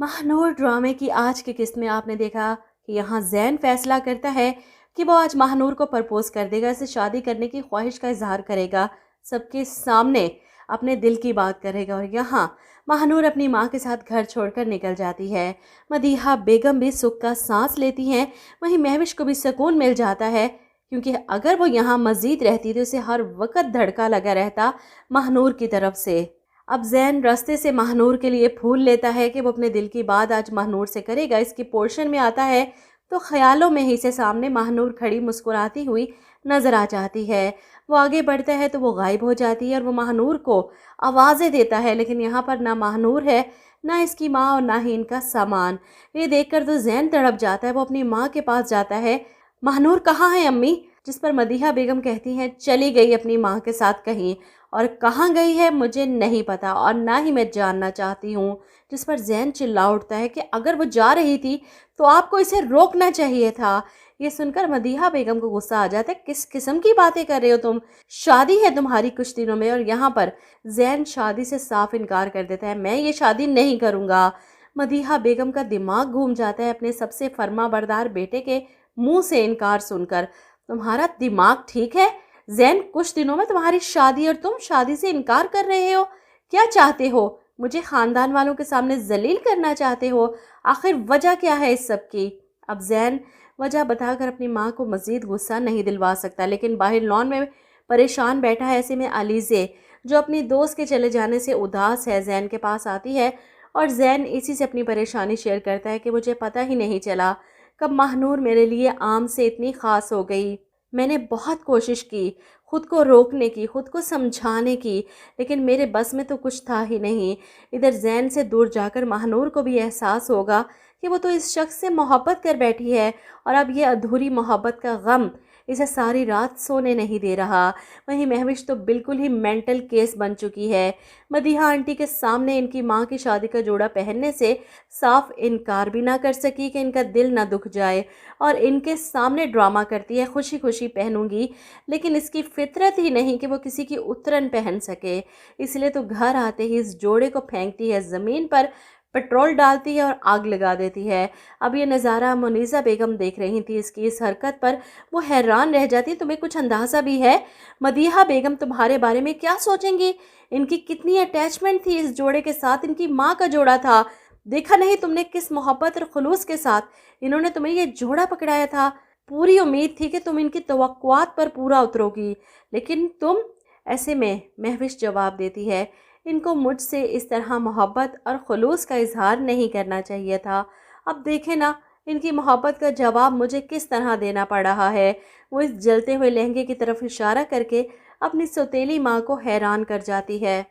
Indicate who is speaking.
Speaker 1: महानूर ड्रामे की आज की किस्त में आपने देखा कि यहाँ ज़ैन फैसला करता है कि वो आज महानूर को प्रपोज कर देगा, इसे शादी करने की ख्वाहिश का इजहार करेगा, सबके सामने अपने दिल की बात करेगा। और यहाँ महानूर अपनी माँ के साथ घर छोड़कर निकल जाती है। मदीहा बेगम भी सुख का सांस लेती हैं, वहीं महविश को भी सुकून मिल जाता है, क्योंकि अगर वो यहाँ मज़ीद रहती तो उसे हर वक्त धड़का लगा रहता महानूर की तरफ से। अब ज़ैन रास्ते से महानूर के लिए फूल लेता है कि वो अपने दिल की बात आज महानूर से करेगा। इसकी पोर्शन में आता है तो ख्यालों में ही से सामने महानूर खड़ी मुस्कुराती हुई नज़र आ जाती है। वो आगे बढ़ता है तो वो गायब हो जाती है और वो महानूर को आवाज़ें देता है, लेकिन यहाँ पर ना महानूर है, ना इसकी माँ और ना ही इनका सामान। ये देखकर तो ज़ैन तड़प जाता है। वो अपनी माँ के पास जाता है, महानूर कहाँ है अम्मी? जिस पर मदीहा बेगम कहती हैं चली गई अपनी माँ के साथ कहीं, और कहाँ गई है मुझे नहीं पता और ना ही मैं जानना चाहती हूँ। जिस पर ज़ैन चिल्ला उठता है कि अगर वो जा रही थी तो आपको इसे रोकना चाहिए था। ये सुनकर मदीहा बेगम को गुस्सा आ जाता है, किस किस्म की बातें कर रहे हो तुम? शादी है तुम्हारी कुछ दिनों में। और यहाँ पर ज़ैन शादी से साफ इनकार कर देता है, मैं ये शादी नहीं करूँगा। मदीहा बेगम का दिमाग घूम जाता है अपने सबसे फर्मा बरदार बेटे के मुंह से इनकार सुनकर। तुम्हारा दिमाग ठीक है ज़ैन? कुछ दिनों में तुम्हारी शादी और तुम शादी से इनकार कर रहे हो? क्या चाहते हो? मुझे ख़ानदान वालों के सामने जलील करना चाहते हो? आखिर वजह क्या है इस सब की? अब ज़ैन वजह बताकर अपनी माँ को मज़ीद गुस्सा नहीं दिलवा सकता, लेकिन बाहर लॉन में परेशान बैठा है। ऐसे में अलीज़े, जो अपनी दोस्त के चले जाने से उदास है, ज़ैन के पास आती है और ज़ैन इसी से अपनी परेशानी शेयर करता है कि मुझे पता ही नहीं चला कब महानूर मेरे लिए आम से इतनी ख़ास हो गई। मैंने बहुत कोशिश की खुद को रोकने की, खुद को समझाने की, लेकिन मेरे बस में तो कुछ था ही नहीं। इधर ज़ैन से दूर जाकर महानूर को भी एहसास होगा कि वो तो इस शख्स से मोहब्बत कर बैठी है और अब ये अधूरी मोहब्बत का गम इसे सारी रात सोने नहीं दे रहा। वहीं महविश तो बिल्कुल ही मेंटल केस बन चुकी है। मदीहा आंटी के सामने इनकी माँ की शादी का जोड़ा पहनने से साफ इनकार भी ना कर सकी कि इनका दिल ना दुख जाए, और इनके सामने ड्रामा करती है खुशी खुशी पहनूंगी, लेकिन इसकी फितरत ही नहीं कि वो किसी की उतरन पहन सके। इसलिए तो घर आते ही इस जोड़े को फेंकती है ज़मीन पर, पेट्रोल डालती है और आग लगा देती है। अब ये नज़ारा मुनीज़ा बेगम देख रही थी। इसकी इस हरकत पर वो हैरान रह जाती, तुम्हें कुछ अंदाज़ा भी है मदीहा बेगम तुम्हारे बारे में क्या सोचेंगी? इनकी कितनी अटैचमेंट थी इस जोड़े के साथ, इनकी माँ का जोड़ा था। देखा नहीं तुमने किस मोहब्बत और खुलूस के साथ इन्होंने तुम्हें ये जोड़ा पकड़ाया था। पूरी उम्मीद थी कि तुम इनकी तवक्कुआत पर पूरा उतरोगी, लेकिन तुम। ऐसे में महविश जवाब देती है, इनको मुझसे इस तरह मोहब्बत और खुलूस का इजहार नहीं करना चाहिए था। अब देखें ना इनकी मोहब्बत का जवाब मुझे किस तरह देना पड़ रहा है। वो इस जलते हुए लहंगे की तरफ इशारा करके अपनी सौतेली माँ को हैरान कर जाती है।